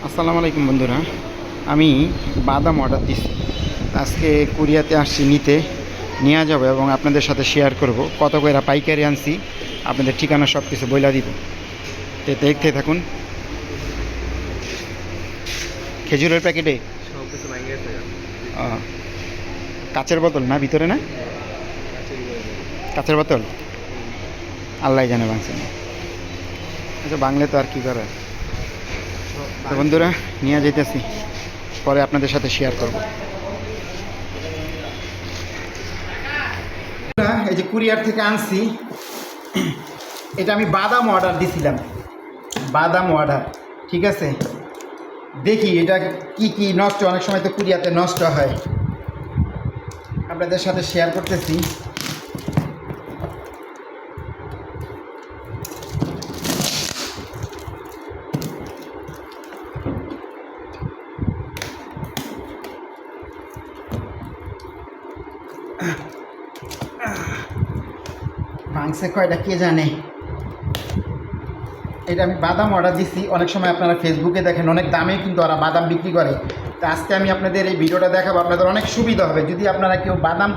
আসসালামু আলাইকুম বন্ধুরা, আমি বাদাম অর্ডার দিছি। আজকে কুরিয়াতে আসছি নিয়ে যাব এবং আপনাদের সাথে শেয়ার করব কত করে পাইকারি আনছি। আপনাদের ঠিকানা সব কিছু বইলা দিব, তো দেখতে থাকুন। খেজুরের প্যাকেটে সব কিছু ভেঙে গেছে। কাচের বোতল না, ভিতরে না কাচের বোতল, আল্লাহ জানে ভাঙছে না। আচ্ছা, বাংলা তো আর কি করে। তো বন্ধুরা, নিয়ে যেতেছি, পরে আপনাদের সাথে শেয়ার করব। এই যে কুরিয়ার থেকে আনছি, এটা আমি বাদাম অর্ডার দিছিলাম, বাদাম অর্ডার। ঠিক আছে, দেখি এটা কি কি নষ্ট, অনেক সময় তো কুরিয়াতে নষ্ট হয়, আপনাদের সাথে শেয়ার করতেছি। ভাঙছে কয়টা কে জানে। এটা আমি বাদাম অর্ডার দিছি। অনেক সময় আপনারা ফেসবুকে দেখেন অনেক দামে কিন্তু ওরা বাদাম বিক্রি করে। তো আজকে আমি আপনাদের এই ভিডিওটা দেখাবো, আপনাদের অনেক সুবিধা হবে যদি আপনারা কেউ বাদাম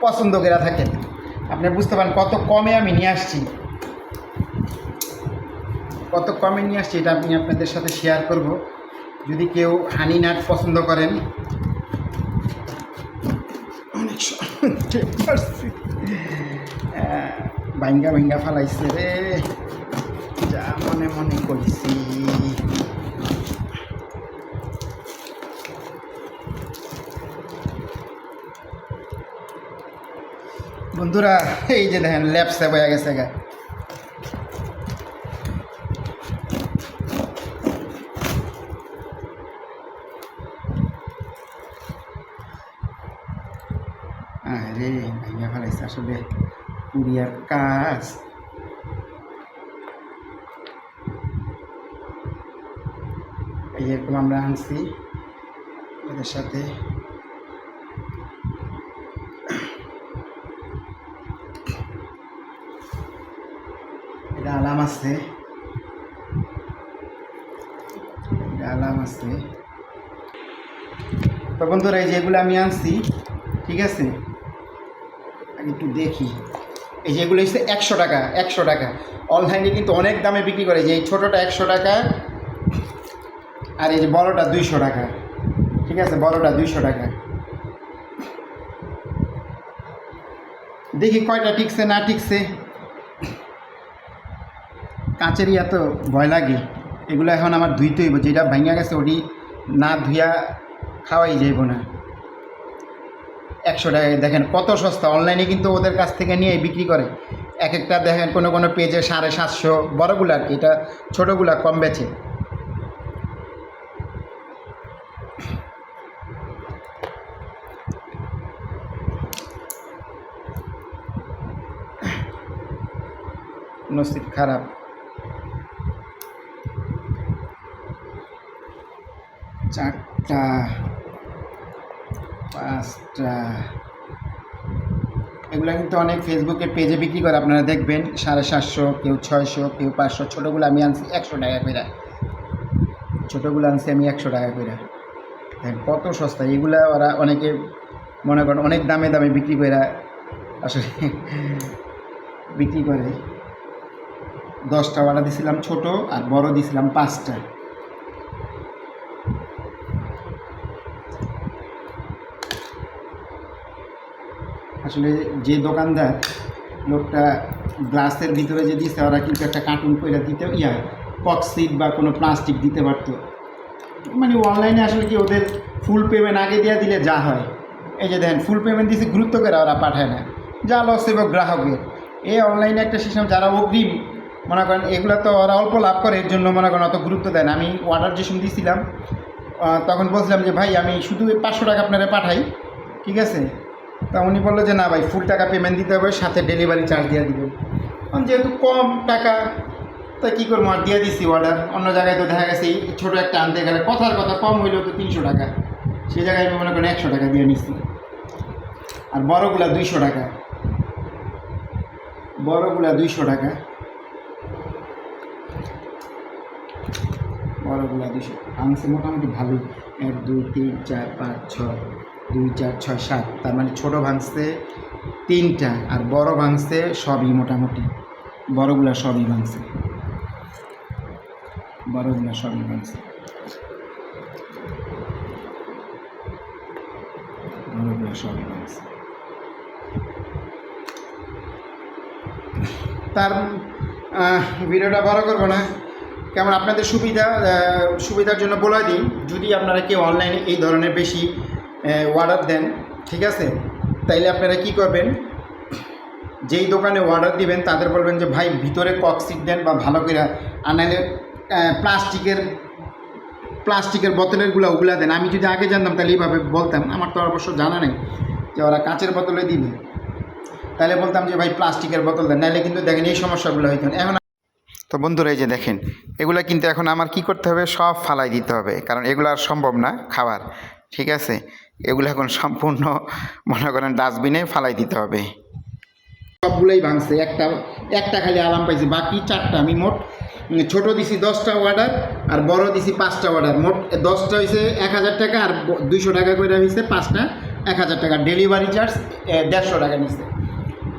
পছন্দ করে থাকেন। আপনি বুঝতে পারেন কত কমে আমি নিয়ে আসছি, কত কমে নিয়ে আসছি, এটা আমি আপনাদের সাথে শেয়ার করব। যদি কেউ হানি নাট পছন্দ করেন, অনেক ভাঙ্গা ভাঙ্গা ফালাইছে রে, যা মনে মনে করছি। বন্ধুরা, এই যে দেখেন ল্যাপসে বয়ে গেছে গা। আরে ভাঙ্গা ফেলাইছে, আসলে কুরিয়ার কাজ। এই এরকম আমরা আনছি ওদের সাথে। এটা আলাম আছে, এটা আলাম আছে। তো বন্ধুরা, এই যেগুলো আমি আনছি, ঠিক আছে, একটু দেখি। এই যেগুলো হচ্ছে 100 টাকা, 100 টাকা। অনলাইনে কিন্তু অনেক দামে বিক্রি করে। যে এই ছোটোটা 100 টাকা, আর এই যে বড়োটা 200 টাকা। ঠিক আছে, বড়োটা 200 টাকা। দেখি কয়টা টিকছে না টিকছে। কাঁচেরই এত ভয় লাগে। এগুলো এখন আমার ধুইতে হইব, যেটা ভাঙা গেছে ওটি না ধুইয়া খাওয়াই যাইব না। 100 টাকায় দেখেন কত সস্তা। অনলাইনে কিন্তু ওদের কাছ থেকে নিয়ে বিক্রি করে। এক একটা দেখেন কোনো কোনো পেজে 750, বড়গুলো আর কি, এটা ছোটোগুলা কম বেচে। নসিব খারাপ। চারটা, পাঁচটা, এগুলো কিন্তু অনেক ফেসবুকের পেজে বিক্রি করে, আপনারা দেখবেন 750, কেউ 600, কেউ 500। ছোটোগুলো আমি আনছি 100 টাকা করে, ছোটোগুলো আনছি আমি 100 টাকা করে। দেখেন কত সস্তা। এগুলা ওরা অনেকে মনে করেন অনেক দামে দামে বিক্রি করে, আসলে বিক্রি করে। 10টা অর্ডার দিয়েছিলাম ছোটো, আর বড় দিয়েছিলাম 5টা। আসলে যে দোকানদার লোকটা গ্লাসের ভিতরে যে দিচ্ছে, ওরা কিন্তু একটা কার্টুন করে দিতে, কক্সিট বা কোনো প্লাস্টিক দিতে পারতো। মানে অনলাইনে আসলে কি ওদের ফুল পেমেন্ট আগে দিয়ে দিলে যা হয়। এই যে দেখেন ফুল পেমেন্ট দিয়েছে, গুরুত্ব করে ওরা পাঠায় না, যা লস হবে গ্রাহকের। এই অনলাইনে একটা সিস্টেম, যারা অগ্রিম মনে করেন এগুলো তো ওরা অল্প লাভ করে, এর জন্য মনে করেন অত গুরুত্ব দেয় না। আমি অর্ডার যে সময় দিয়েছিলাম তখন বলছিলাম যে ভাই আমি শুধু 500 টাকা আপনারা পাঠাই, ঠিক আছে। তা উনি বললো যে না ভাই, ফুল টাকা পেমেন্ট দিতে হবে, সাথে ডেলিভারি চার্জ দিয়ে দিবেন। কারণ যেহেতু কম টাকা, তা কী করবো, আর দিয়ে দিচ্ছি অর্ডার। অন্য জায়গায় তো দেখা গেছে ছোটো একটা আনতে গেলে কথার কথা কম হইলেও তো 300 টাকা, সেই জায়গায় আমি মনে করেন 100 টাকা দিয়ে নিচ্ছি। আর বড়গুলা 200 টাকা, বড়গুলা 200 টাকা। বড়গুলা 200 ভাঙছে মোটামুটি ভালোই। 1 2 3 4 5 6 2 4 6 7, তার মানে ছোটো ভাঙছে 3টা আর বড় ভাঙছে সবই মোটামুটি, বড়গুলা সবই ভাঙছে, বড়গুলা সবই ভাঙছে, বড়গুলা সবই ভাঙছে। তার ভিডিওটা বড় করবো না, কেমন আপনাদের সুবিধার জন্য বলে দিই, যদি আপনারা কেউ অনলাইনে এই ধরনের বেশি অর্ডার দেন, ঠিক আছে, তাইলে আপনারা কি করবেন, যেই দোকানে অর্ডার দিবেন তাদের বলবেন যে ভাই ভিতরে ককসিট দেন বা ভালো করে আনাইলে প্লাস্টিকের বোতলেরগুলো ওগুলা দেন। আমি যদি আগে জানতাম তাহলে এইভাবে বলতাম, আমার তো অবশ্য জানা নেই যে ওরা কাঁচের বোতলে দিবে, তাহলে বলতাম যে ভাই প্লাস্টিকের বোতল দেন, নাহলে কিন্তু দেখেন এই সমস্যাগুলো হইতেন। এখন তো বন্ধুরা এই যে দেখেন, এগুলা কিন্তু এখন আমার কি করতে হবে, সব ফালাই দিতে হবে, কারণ এগুলো আর সম্ভব না খাবার, ঠিক আছে, এগুলো এখন সম্পূর্ণ মনে করেন ডাস্টবিনে ফালাই দিতে হবে। সবগুলোই ভাঙছে, একটা খালি আরাম পাইছি, বাকি 4টা। আমি মোট ছোটো দিছি 10টা অর্ডার আর বড় দিছি 5টা অর্ডার, মোট 10টা হয়েছে 1000 টাকা আর 200 টাকা করে হয়েছে 5টা 1000 টাকা, ডেলিভারি চার্জ 150 টাকা নিচ্ছে,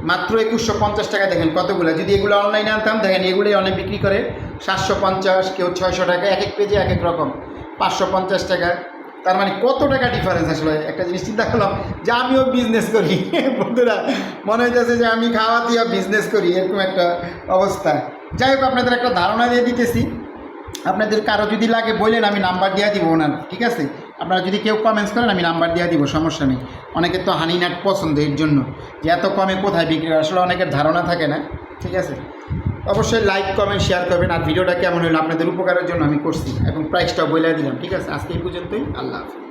মাত্র 2150 টাকা। দেখেন কতগুলো, যদি এগুলো অনলাইনে আনতাম, দেখেন এগুলোই অনেক বিক্রি করে 750, কেউ 600 টাকা, এক এক পেজে এক এক রকম, 550 টাকা। তার মানে কত টাকা ডিফারেন্স আসলে। একটা জিনিস চিন্তা করলাম যে আমিও বিজনেস করি, বন্ধুরা মনে হইতেছে যে আমি খাওয়া দিয়ে বিজনেস করি, এরকম একটা অবস্থা। যাই হোক, আপনাদের একটা ধারণা দিয়ে দিতেছি, আপনাদের কারো যদি লাগে বললেন, আমি নাম্বার দিয়ে দিব ওনার, ঠিক আছে, আপনারা যদি কেউ কমেন্টস করেন আমি নাম্বার দিয়ে দিব, সমস্যা নেই। অনেকের তো হানিনাট পছন্দ, এর জন্য যে এত কমে কোথায় বিক্রি হয়, আসলে অনেকের ধারণা থাকে না, ঠিক আছে। অবশ্যই লাইক কমেন্ট শেয়ার করবেন, আর ভিডিওটা কেমন হলো আপনাদের উপকারের জন্য আমি করছি, এবং প্রাইসটাও বলে দিলাম, ঠিক আছে। আজকে এই পর্যন্তই, আল্লাহ হাফেজ।